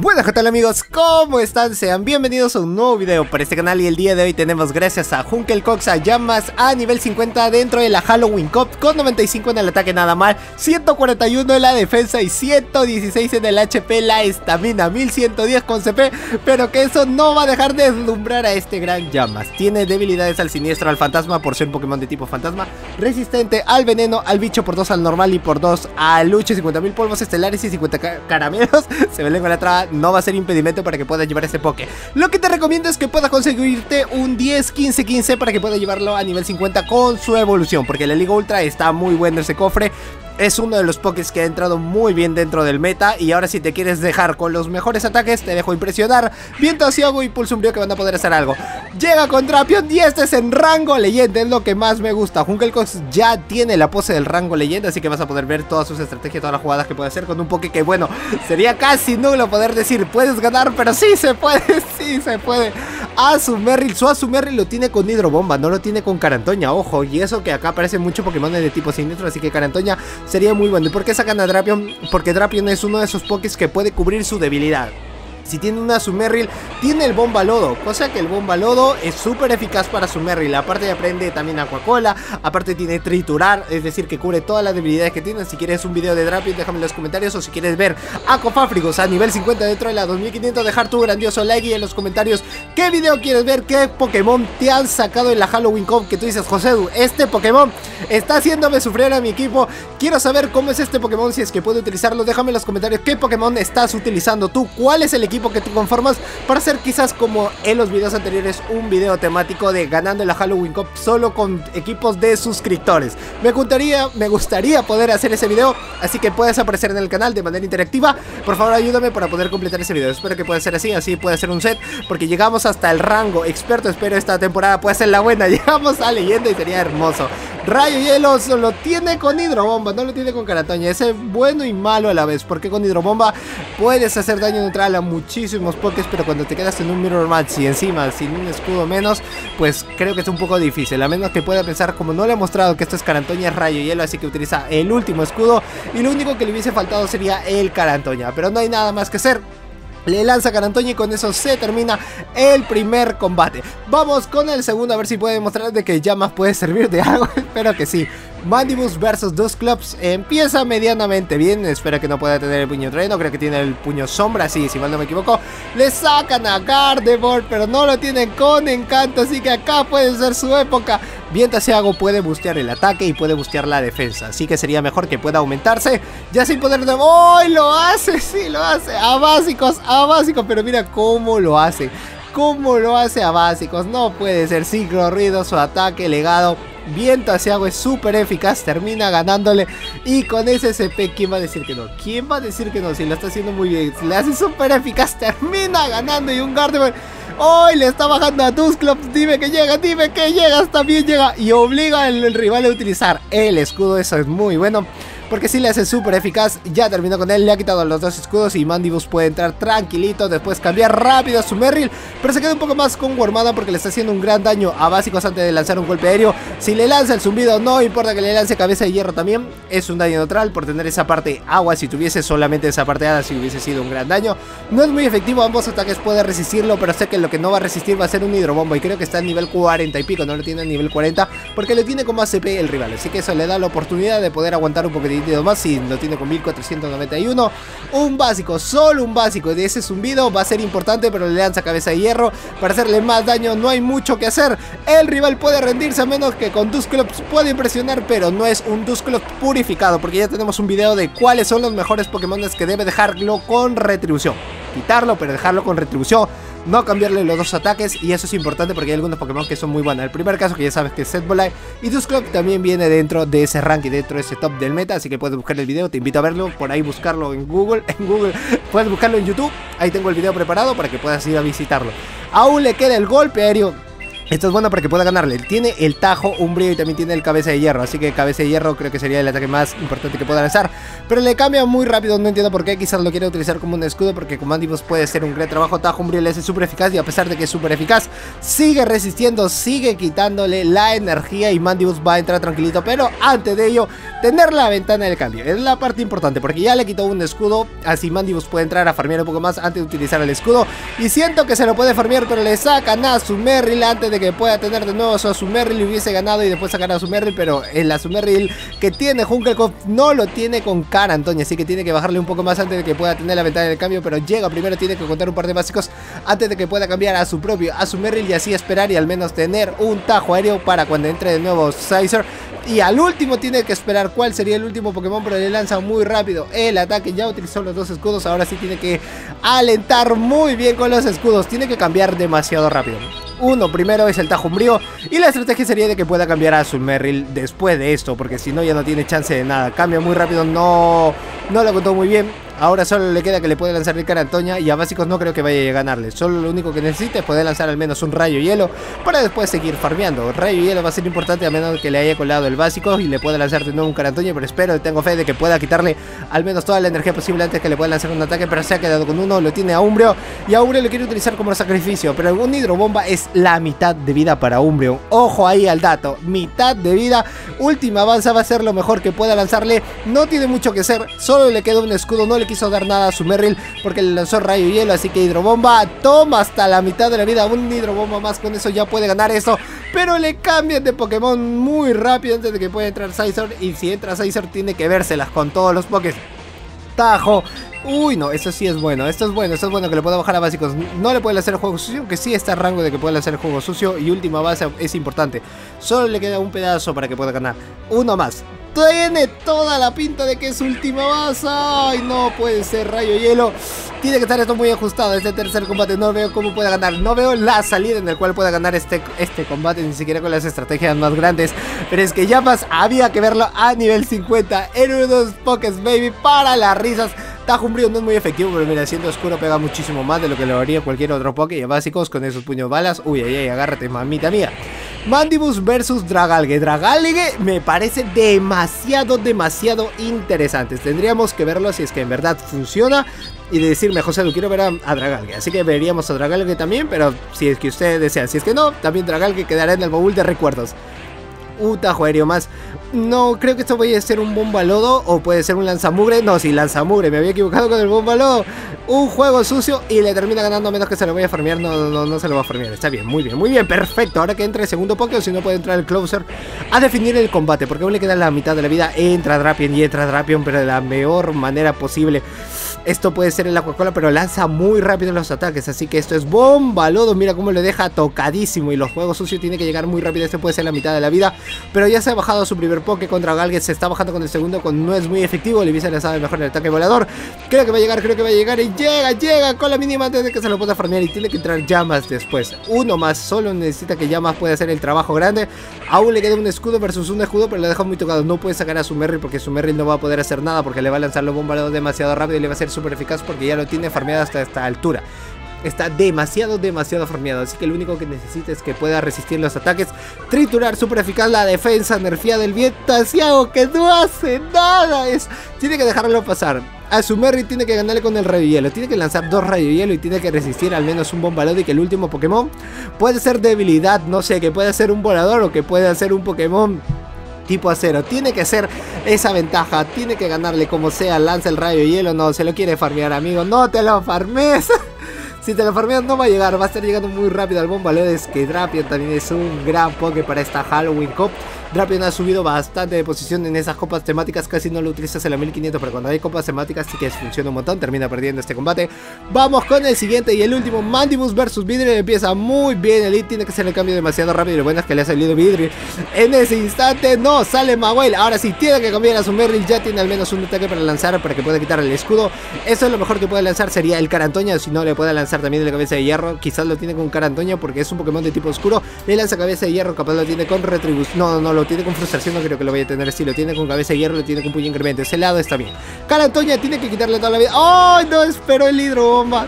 Buenas, ¿qué tal amigos? ¿Cómo están? Sean bienvenidos a un nuevo video para este canal. Y el día de hoy tenemos, gracias a Hunkelcox, a Llamas a nivel 50 dentro de la Halloween Cup, con 95 en el ataque nada mal, 141 en la defensa y 116 en el HP, la estamina, 1110 con CP. Pero que eso no va a dejar de deslumbrar a este gran Llamas. Tiene debilidades al siniestro, al fantasma por ser un Pokémon de tipo fantasma, resistente al veneno, al bicho por 2 al normal y por 2 al luche, 50.000 polvos estelares y 50 caramelos. Se me lengua la traba. No va a ser impedimento para que puedas llevar ese Poké. Lo que te recomiendo es que puedas conseguirte un 10-15-15 para que puedas llevarlo a nivel 50 con su evolución, porque la Liga Ultra está muy bueno ese cofre. Es uno de los Pokés que ha entrado muy bien dentro del meta. Y ahora si te quieres dejar con los mejores ataques, te dejo impresionar. Viento Asiago y Pulso Umbrío, que van a poder hacer algo. Llega con Drapion y este es en rango leyenda, es lo que más me gusta. Hunkelcox ya tiene la pose del rango leyenda, así que vas a poder ver todas sus estrategias, todas las jugadas que puede hacer con un Poké que, bueno, sería casi nulo poder decir puedes ganar, pero sí se puede, sí se puede. Azumarill, su Azumarill lo tiene con Hidrobomba, no lo tiene con Carantoña, ojo. Y eso que acá aparecen muchos Pokémon de tipo siniestro, así que Carantoña sería muy bueno. ¿Y por qué sacan a Drapion? Porque Drapion es uno de esos Pokés que puede cubrir su debilidad. Si tiene una Azumarill, tiene el Bomba Lodo, cosa que el Bomba Lodo es súper eficaz para Azumarill. Aparte aprende también Aquacola, aparte tiene Triturar, es decir que cubre todas las debilidades que tiene. Si quieres un video de Drapion, déjame en los comentarios, o si quieres ver a Cofáfrigos a nivel 50 dentro de la 2500, dejar tu grandioso like y en los comentarios qué video quieres ver, qué Pokémon te han sacado en la Halloween Cup, que tú dices, Josedu, este Pokémon está haciéndome sufrir a mi equipo, quiero saber cómo es este Pokémon, si es que puedo utilizarlo. Déjame en los comentarios qué Pokémon estás utilizando tú, cuál es el equipo que tú conformas para hacer, quizás como en los videos anteriores, un video temático de ganando la Halloween Cup solo con equipos de suscriptores. Me gustaría poder hacer ese video, así que puedes aparecer en el canal de manera interactiva. Por favor, ayúdame para poder completar ese video. Espero que pueda ser así puede ser un set, porque llegamos hasta el rango experto. Espero esta temporada pueda ser la buena. Llegamos a leyenda y sería hermoso. Rayo Hielo solo tiene con Hidrobomba, no lo tiene con Carantoña. Ese es bueno y malo a la vez, porque con Hidrobomba puedes hacer daño neutral a muchísimos Pokés, pero cuando te quedas en un Mirror Match y encima sin un escudo menos, pues creo que es un poco difícil. A menos que pueda pensar, como no le he mostrado que esto es Carantoña, es Rayo Hielo, así que utiliza el último escudo y lo único que le hubiese faltado sería el Carantoña. Pero no hay nada más que hacer. Le lanza Carantoña y con eso se termina el primer combate. Vamos con el segundo, a ver si puede demostrar de que Llamas puede servir de algo. Espero que sí. Mandibuzz versus Dusclops empieza medianamente bien. Espero que no pueda tener el puño trueno. Creo que tiene el puño sombra, sí, si mal no me equivoco. Le sacan a Gardevoir, pero no lo tienen con encanto, así que acá puede ser su época. Viento Asiago puede bustear el ataque y puede bustear la defensa, así que sería mejor que pueda aumentarse ya sin poder de... ¡Oh! Lo hace, sí, lo hace. A básicos, pero mira cómo lo hace. Cómo lo hace a básicos. No puede ser. Ciclo ruido, su ataque legado. Viento Asiago es súper eficaz, termina ganándole. Y con ese CP, ¿quién va a decir que no? ¿Quién va a decir que no? Si lo está haciendo muy bien, le hace súper eficaz, termina ganando. Y un Gardevoir, ¡oh! Le está bajando a Dusclops. Dime que llegas, también llega. Y obliga al rival a utilizar el escudo. Eso es muy bueno, porque si le hace súper eficaz. Ya terminó con él, le ha quitado los dos escudos y Mandibuzz puede entrar tranquilito. Después cambiar rápido a su Merrill, pero se queda un poco más con Wormada porque le está haciendo un gran daño a básicos antes de lanzar un golpe aéreo. Si le lanza el zumbido, no importa que le lance cabeza de hierro también, es un daño neutral por tener esa parte agua. Si tuviese solamente esa parte hada, si hubiese sido un gran daño. No es muy efectivo, ambos ataques puede resistirlo, pero sé que lo que no va a resistir va a ser un Hidrobomba. Y creo que está en nivel 40 y pico, no lo tiene en nivel 40, porque le tiene con más CP el rival. Así que eso le da la oportunidad de poder aguantar un poquitito más. Si lo tiene con 1491, un básico, solo un básico de ese zumbido va a ser importante, pero le lanza cabeza de hierro para hacerle más daño. No hay mucho que hacer, el rival puede rendirse, a menos que con Dusclops puede impresionar, pero no es un Dusclops purificado, porque ya tenemos un video de cuáles son los mejores Pokémon que debe dejarlo con retribución. Quitarlo, pero dejarlo con retribución, no cambiarle los dos ataques. Y eso es importante porque hay algunos Pokémon que son muy buenos. El primer caso, que ya sabes que es Setbolai, y Dusclops también viene dentro de ese ranking, dentro de ese top del meta, así que puedes buscar el video, te invito a verlo, por ahí buscarlo en Google, puedes buscarlo en YouTube, ahí tengo el video preparado para que puedas ir a visitarlo. Aún le queda el golpe aéreo Esto es bueno para que pueda ganarle. Tiene el Tajo, Umbrío y también tiene el Cabeza de Hierro. Así que Cabeza de Hierro creo que sería el ataque más importante que pueda lanzar. Pero le cambia muy rápido, no entiendo por qué. Quizás lo quiere utilizar como un escudo, porque con Mandibus puede ser un gran trabajo. Tajo, Umbrío le hace súper eficaz, y a pesar de que es súper eficaz, sigue resistiendo, sigue quitándole la energía, y Mandibus va a entrar tranquilito. Pero antes de ello, tener la ventana del cambio es la parte importante, porque ya le quitó un escudo. Así Mandibus puede entrar a farmear un poco más antes de utilizar el escudo. Y siento que se lo puede farmear, pero le sacan a Azumarill antes de que pueda tener de nuevo a su Azumarill. Hubiese ganado y después sacar a Azumarill, pero el Azumarill que tiene Hunklecoff no lo tiene con Cara Antonia, así que tiene que bajarle un poco más antes de que pueda tener la ventana del cambio. Pero llega primero, tiene que contar un par de básicos antes de que pueda cambiar a su propio Azumarill, y así esperar y al menos tener un Tajo aéreo para cuando entre de nuevo Scizor. Y al último tiene que esperar cuál sería el último Pokémon, pero le lanza muy rápido el ataque. Ya utilizó los dos escudos, ahora sí tiene que alentar muy bien con los escudos. Tiene que cambiar demasiado rápido. Uno primero es el Tajo Umbrío, y la estrategia sería de que pueda cambiar a Azumarill después de esto, porque si no ya no tiene chance de nada. Cambia muy rápido, no lo contó muy bien. Ahora solo le queda que le puede lanzar el Cara Antonia, y a básicos no creo que vaya a ganarle. Solo lo único que necesita es poder lanzar al menos un Rayo Hielo para después seguir farmeando. Rayo Hielo va a ser importante a menos que le haya colado el básico y le pueda lanzar de nuevo un Cara Antonia, pero espero y tengo fe de que pueda quitarle al menos toda la energía posible antes que le pueda lanzar un ataque. Pero se ha quedado con uno, lo tiene a Umbreon, y a Umbreon lo quiere utilizar como sacrificio, pero un hidrobomba es la mitad de vida para Umbreon. Ojo ahí al dato, mitad de vida. Última avanza va a ser lo mejor que pueda lanzarle. No tiene mucho que hacer, solo le queda un escudo. No le quiso dar nada a Azumarill porque le lanzó Rayo Hielo, así que hidrobomba, toma hasta la mitad de la vida. Un hidrobomba más, con eso ya puede ganar eso, pero le cambian de Pokémon muy rápido antes de que pueda entrar Scizor, y si entra Scizor tiene que vérselas con todos los Pokés. Tajo. Uy, no, eso sí es bueno, esto es bueno que le pueda bajar a básicos. No le puede hacer el juego sucio, que sí está en rango de que pueda hacer el juego sucio. Y última base es importante, solo le queda un pedazo para que pueda ganar. Uno más. Tiene toda la pinta de que es última base. Ay, no puede ser, Rayo Hielo. Tiene que estar esto muy ajustado. Este tercer combate no veo cómo pueda ganar. No veo la salida en el cual pueda ganar este combate, ni siquiera con las estrategias más grandes. Pero es que Yamask había que verlo a nivel 50 en unos Pokés Baby para las risas. Tajo Umbrío no es muy efectivo, pero mira, siendo oscuro pega muchísimo más de lo que lo haría cualquier otro Poké. Y básicos con esos puños balas. Uy, ay, ay, agárrate, mamita mía. Mandibus versus Dragalge. Dragalge me parece demasiado interesante. Tendríamos que verlo si es que en verdad funciona y de decirme, José, lo quiero ver a Dragalge. Así que veríamos a Dragalge también, pero si es que ustedes desean. Si es que no, también Dragalge quedará en el baúl de recuerdos. Tajo aéreo más. No, creo que esto vaya a ser un bomba lodo, o puede ser un lanzamugre. No, sí, lanzamugre, me había equivocado con el bomba lodo. Un juego sucio y le termina ganando a menos que se lo vaya a farmear. No se lo va a farmear, está bien, muy bien, perfecto. Ahora que entre el segundo Poké, o si no puede entrar el Closer a definir el combate, porque aún le queda la mitad de la vida. Entra Drapion, pero de la mejor manera posible. Esto puede ser el Aquacola, pero lanza muy rápido los ataques, así que esto es bomba lodo. Mira cómo le deja tocadísimo, y los juegos sucios tiene que llegar muy rápido. Este puede ser la mitad de la vida, pero ya se ha bajado su primer Poké contra Galgue. Se está bajando con el segundo, no es muy efectivo. Le hubiese lanzado mejor el ataque volador. Creo que va a llegar y llega con la mínima antes de que se lo pueda farmear, y tiene que entrar Yamask después. Uno más, solo necesita que Yamask pueda hacer el trabajo grande. Aún le queda un escudo versus un escudo, pero lo deja muy tocado. No puede sacar a Azumarill porque Azumarill no va a poder hacer nada, porque le va a lanzar los bombardeos demasiado rápido y le va a ser súper eficaz porque ya lo tiene farmeado hasta esta altura. Está demasiado farmeado, así que lo único que necesita es que pueda resistir los ataques. Triturar, súper eficaz la defensa, nerfeada del viento asiago que no hace nada. Tiene que dejarlo pasar. Azumarill tiene que ganarle con el Rayo Hielo. Tiene que lanzar dos Rayo Hielo y tiene que resistir al menos un Bombalode, y que el último Pokémon puede ser debilidad, no sé, que puede ser un volador o que puede ser un Pokémon tipo acero. Tiene que ser esa ventaja, tiene que ganarle como sea. Lanza el Rayo Hielo, no, se lo quiere farmear, amigo, no te lo farmes. Si te lo farmeas no va a llegar, va a estar llegando muy rápido al Bombalode. Es que Drapion también es un gran Poké para esta Halloween Cup. Drapion ha subido bastante de posición en esas copas temáticas, casi no lo utilizas en la 1500, pero cuando hay copas temáticas sí que funciona un montón, termina perdiendo este combate. Vamos con el siguiente y el último, Mandibus versus Vidril. Empieza muy bien, el tiene que hacer el cambio demasiado rápido, y lo bueno es que le ha salido Vidril. En ese instante no sale Mawile, ahora sí tiene que cambiar a Azumarill, ya tiene al menos un ataque para lanzar, para que pueda quitar el escudo. Eso es lo mejor que puede lanzar, sería el Cara Antonia, si no le puede lanzar también de la Cabeza de Hierro. Quizás lo tiene con Cara Antonia porque es un Pokémon de tipo oscuro, le lanza Cabeza de Hierro, capaz lo tiene con Retribución, no, lo tiene con Frustración, no creo que lo vaya a tener así, lo tiene con Cabeza de Hierro, lo tiene con Puño Incremento, ese lado está bien. Cara Antonia tiene que quitarle toda la vida. ¡Oh, no! Esperó el hidrobomba.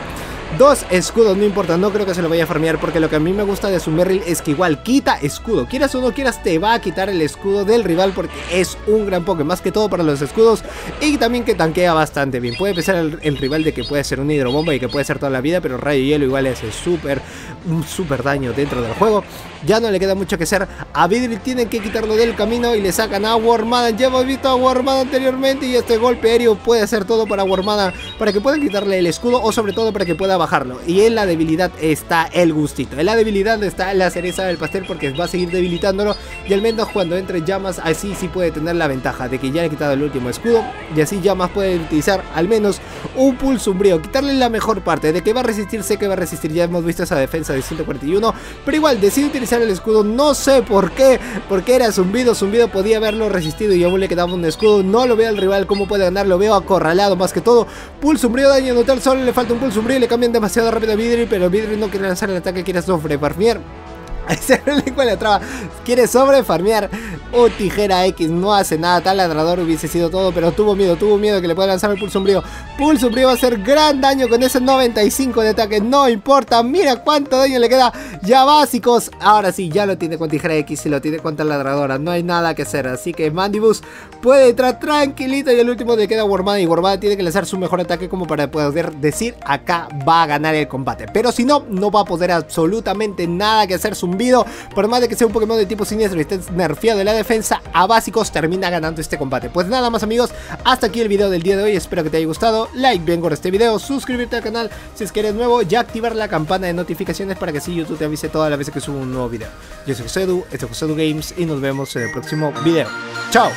2 escudos, no importa, no creo que se lo vaya a farmear, porque lo que a mí me gusta de su Merrill es que igual quita escudo, quieras o no quieras te va a quitar el escudo del rival, porque es un gran Poké, más que todo para los escudos, y también que tanquea bastante bien. Puede pensar el rival de que puede ser una hidrobomba y que puede ser toda la vida, pero Rayo Hielo igual le hace un súper daño dentro del juego. Ya no le queda mucho que hacer. A Vidri tienen que quitarlo del camino y le sacan a Wormadam. Ya hemos visto a Wormadam anteriormente y este golpe aéreo puede hacer todo para Wormadam, para que puedan quitarle el escudo o sobre todo para que pueda bajarlo. Y en la debilidad está el gustito, en la debilidad está la cereza del pastel, porque va a seguir debilitándolo y al menos cuando entre Llamas así sí puede tener la ventaja de que ya le he quitado el último escudo y así Llamas puede utilizar al menos un pulso umbrío, quitarle la mejor parte. De que va a resistir, sé que va a resistir, ya hemos visto esa defensa de 141, pero igual decide utilizar el escudo, no sé por qué, porque era Zumbido podía haberlo resistido y aún le quedaba un escudo. No lo veo al rival cómo puede ganar, lo veo acorralado más que todo. Pulso umbrío, daño total, solo le falta un pulso umbrío y le cambian demasiado rápido a Vidri, pero Vidri no quiere lanzar el ataque, quiere sobrefarmear. Ese lengua la traba, quiere sobrefarmear. O tijera X, no hace nada. Tal ladrador hubiese sido todo, pero tuvo miedo que le pueda lanzar el pulso umbrío. Pulso umbrío va a hacer gran daño con ese 95 de ataque, no importa. Mira cuánto daño le queda, ya básicos. Ahora sí, ya lo tiene con tijera X y lo tiene con taladradora, no hay nada que hacer. Así que Mandibuzz puede entrar tranquilito y el último le queda a Wormadam. Y Wormadam tiene que lanzar su mejor ataque como para poder decir acá va a ganar el combate. Pero si no, no va a poder absolutamente nada que hacer. Zumbido, por más de que sea un Pokémon de tipo siniestro y esté nerfeado de la defensa, a básicos termina ganando este combate. Pues nada más amigos, hasta aquí el video del día de hoy, espero que te haya gustado. Like bien con este video, suscribirte al canal si es que eres nuevo y activar la campana de notificaciones para que así YouTube te avise todas las veces que subo un nuevo video. Yo soy José Edu, esto es José Edu Games y nos vemos en el próximo video. ¡Chao!